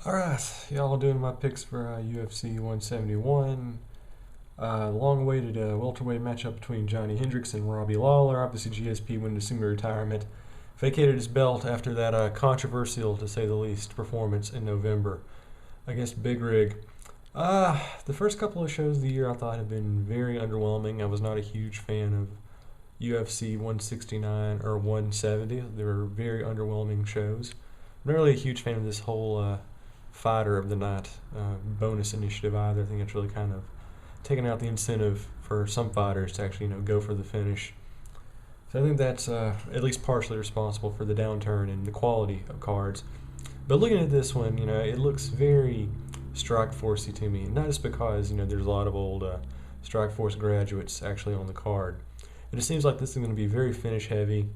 Alright, y'all doing my picks for UFC 171. Long-awaited welterweight matchup between Johnny Hendricks and Robbie Lawler. Obviously, GSP went into semi-retirement. Vacated his belt after that controversial, to say the least, performance in November against Bigg Rigg. The first couple of shows of the year I thought have been very underwhelming. I was not a huge fan of UFC 169 or 170. They were very underwhelming shows. I'm not really a huge fan of this whole fighter of the night bonus initiative either. I think it's really kind of taken out the incentive for some fighters to actually go for the finish. So I think that's at least partially responsible for the downturn in the quality of cards. But looking at this one, it looks very Strikeforce-y to me. Not just because there's a lot of old Strikeforce graduates actually on the card. It just seems like this is going to be very finish heavy.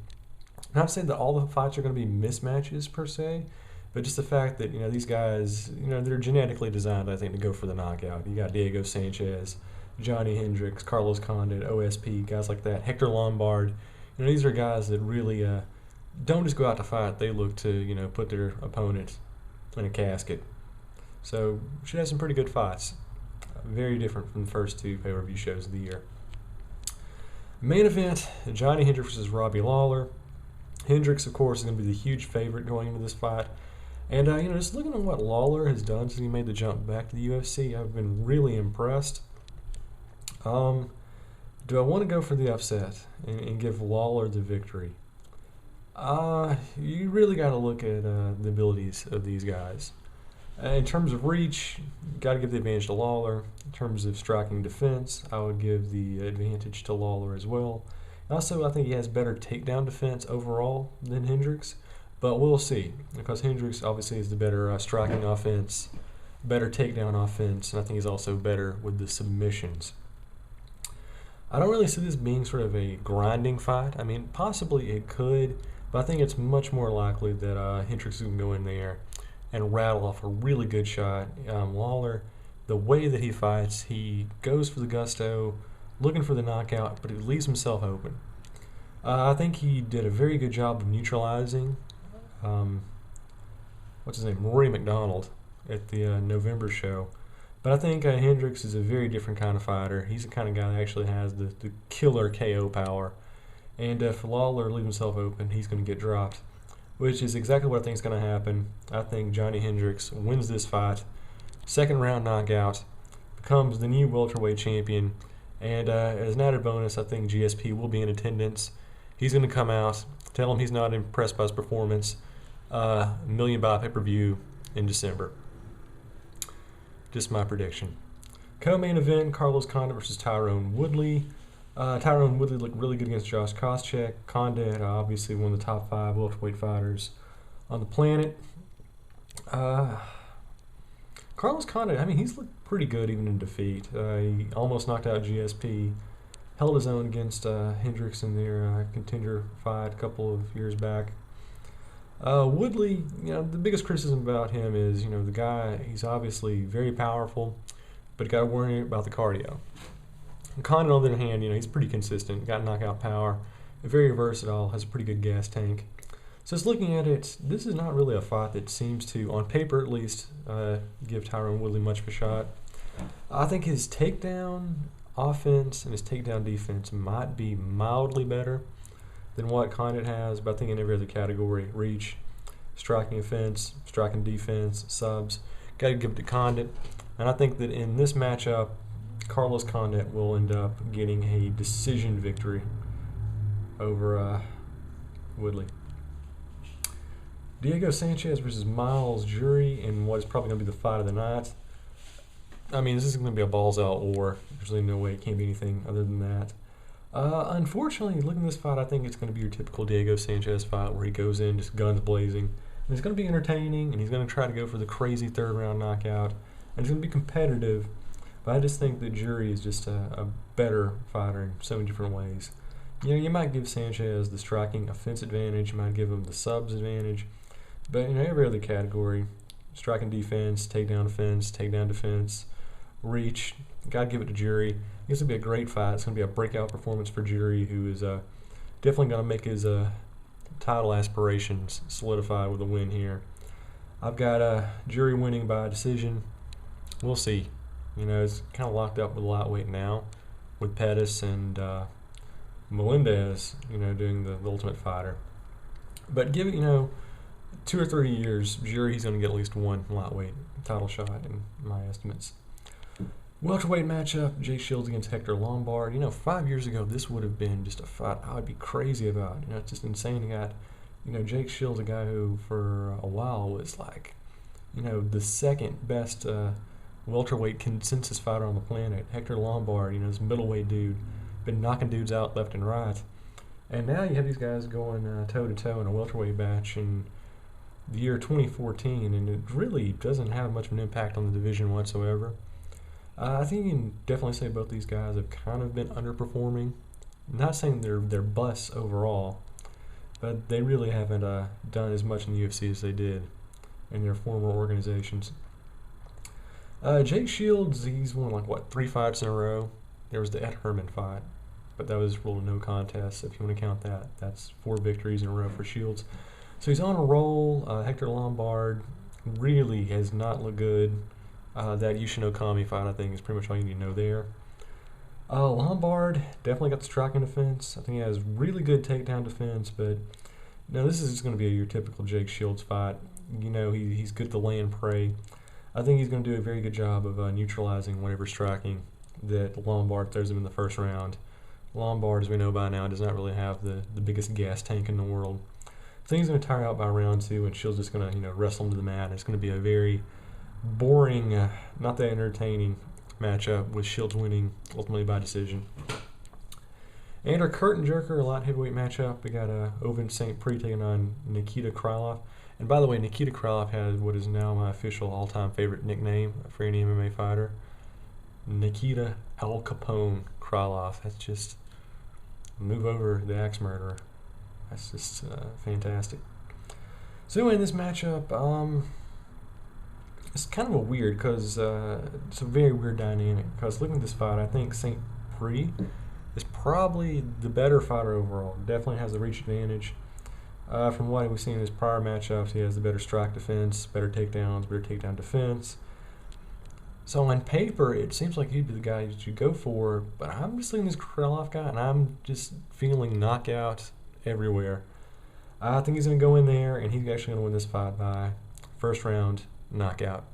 Not to say that all the fights are going to be mismatches per se, but just the fact that these guys, they're genetically designed, I think, to go for the knockout. You got Diego Sanchez, Johnny Hendricks, Carlos Condit, OSP, guys like that. Hector Lombard. These are guys that really don't just go out to fight. They look to put their opponent in a casket. So should have some pretty good fights. Very different from the first two pay-per-view shows of the year. Main event: Johnny Hendricks versus Robbie Lawler. Hendricks, of course, is going to be the huge favorite going into this fight. And, just looking at what Lawler has done since he made the jump back to the UFC, I've been really impressed. Do I want to go for the upset and give Lawler the victory? You really got to look at the abilities of these guys. In terms of reach, got to give the advantage to Lawler. In terms of striking defense, I would give the advantage to Lawler as well. Also, I think he has better takedown defense overall than Hendricks. But we'll see, because Hendricks obviously is the better striking offense, better takedown offense, and I think he's also better with the submissions. I don't really see this being sort of a grinding fight. I mean, possibly it could, but I think it's much more likely that Hendricks can go in there and rattle off a really good shot. Lawler, the way that he fights, he goes for the gusto, looking for the knockout, but he leaves himself open. I think he did a very good job of neutralizing Rory McDonald at the November show. But I think Hendricks is a very different kind of fighter. He's the kind of guy that actually has the killer KO power. And if Lawler leaves himself open, he's going to get dropped, which is exactly what I think is going to happen. I think Johnny Hendricks wins this fight, second round knockout, becomes the new welterweight champion. And as an added bonus, I think GSP will be in attendance. He's going to come out, tell him he's not impressed by his performance. $1 million buy pay-per-view in December. Just my prediction. Co-main event: Carlos Condit versus Tyron Woodley. Tyron Woodley looked really good against Josh Koscheck. Condit, obviously one of the top 5 welterweight fighters on the planet. Carlos Condit, he's looked pretty good even in defeat. He almost knocked out GSP. Held his own against Hendricks in their contender fight a couple of years back. Woodley, the biggest criticism about him is, the guy, he's obviously very powerful, but you got to worry about the cardio. And Condit, on the other hand, he's pretty consistent, got knockout power, very versatile, has a pretty good gas tank. So just looking at it, this is not really a fight that seems to, on paper at least, give Tyron Woodley much of a shot. I think his takedown offense and his takedown defense might be mildly better than what Condit has, but I think in every other category: reach, striking offense, striking defense, subs, got to give it to Condit. And I think that in this matchup, Carlos Condit will end up getting a decision victory over Woodley. Diego Sanchez versus Miles Jury in what is probably going to be the fight of the night. This is going to be a balls-out war. There's really no way it can't be anything other than that. Unfortunately, looking at this fight, I think it's going to be your typical Diego Sanchez fight where he goes in just guns blazing. And it's going to be entertaining, and he's going to try to go for the crazy third-round knockout. And it's going to be competitive, but I just think that Jury is just a better fighter in so many different ways. You might give Sanchez the striking offense advantage, you might give him the subs advantage, but in every other category, striking defense, takedown defense, reach, got to give it to Jury. It's going to be a great fight. It's going to be a breakout performance for Jury, who is definitely going to make his title aspirations solidify with a win here. I've got Jury winning by decision. We'll see. You know, it's kind of locked up with lightweight now, with Pettis and Melendez, you know, doing the Ultimate Fighter. But give it, you know, 2 or 3 years, Jury's going to get at least one lightweight title shot in my estimates. Welterweight matchup, Jake Shields against Hector Lombard. You know, 5 years ago, this would have been just a fight I would be crazy about. You know, it's just insane. You got, you know, Jake Shields, a guy who for a while was like, you know, the second best welterweight consensus fighter on the planet. Hector Lombard, you know, this middleweight dude, been knocking dudes out left and right. And now you have these guys going toe-to-toe in a welterweight match in the year 2014, and it really doesn't have much of an impact on the division whatsoever. I think you can definitely say both these guys have kind of been underperforming. I'm not saying they're busts overall, but they really haven't done as much in the UFC as they did in their former organizations. Jake Shields, he's won like, what, 3 fights in a row? There was the Ed Herman fight, but that was ruled a no contest, if you want to count that. That's 4 victories in a row for Shields. So he's on a roll. Hector Lombard really has not looked good. That Yushin Okami fight, I think, is pretty much all you need to know there. Lombard definitely got the striking defense. I think he has really good takedown defense, but no, this is just going to be your typical Jake Shields fight. You know, he's good to lay and prey. I think he's going to do a very good job of neutralizing whatever striking that Lombard throws him in the first round. Lombard, as we know by now, does not really have the biggest gas tank in the world. I think he's going to tire out by round 2, and Shields just going to, you know, wrestle him to the mat. It's going to be a very boring, not that entertaining matchup, with Shields winning ultimately by decision. And our curtain jerker, a light heavyweight matchup, we got Ovince St. Prix taking on Nikita Krylov. And by the way, Nikita Krylov has what is now my official all-time favorite nickname for any MMA fighter, Nikita Al Capone Krylov. That's just, move over the axe murderer. That's just fantastic. So anyway, in this matchup, it's kind of a weird, because it's a very weird dynamic. Because looking at this fight, I think St. Prix is probably the better fighter overall. Definitely has the reach advantage. From what we've seen in his prior matchups, he has the better strike defense, better takedowns, better takedown defense. So on paper, it seems like he'd be the guy that you go for, but I'm just looking at this Krylov guy, and I'm just feeling knockout everywhere. I think he's going to go in there, and he's actually going to win this fight by first round knockout.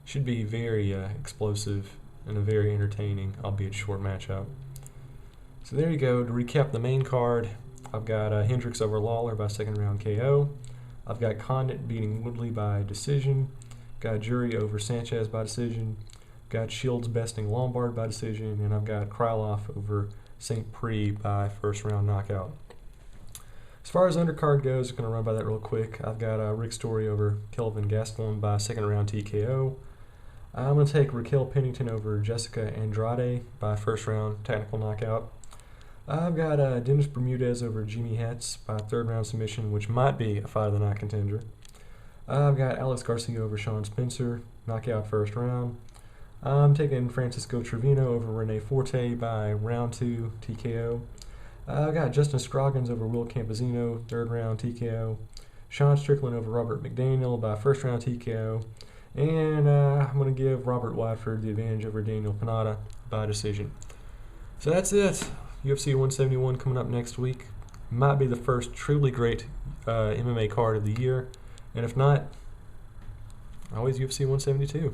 Should be very explosive and a very entertaining, albeit short matchup. So there you go. To recap the main card, I've got Hendricks over Lawler by second round KO. I've got Condit beating Woodley by decision. Got Jury over Sanchez by decision. Got Shields besting Lombard by decision. And I've got Krylov over St. Prix by first round knockout. As far as undercard goes, I'm going to run by that real quick. I've got Rick Story over Kelvin Gastelum by second round TKO. I'm going to take Raquel Pennington over Jessica Andrade by first round technical knockout. I've got Dennis Bermudez over Jimmy Hetz by third round submission, which might be a fight of the night contender. I've got Alex Garcia over Sean Spencer, knockout first round. I'm taking Francisco Trevino over Rene Forte by round 2 TKO. I've got Justin Scroggins over Will Campazino, third round TKO. Sean Strickland over Robert McDaniel by first round TKO. And I'm going to give Robert Watford the advantage over Daniel Panada by decision. So that's it. UFC 171 coming up next week. Might be the first truly great MMA card of the year. And if not, always UFC 172.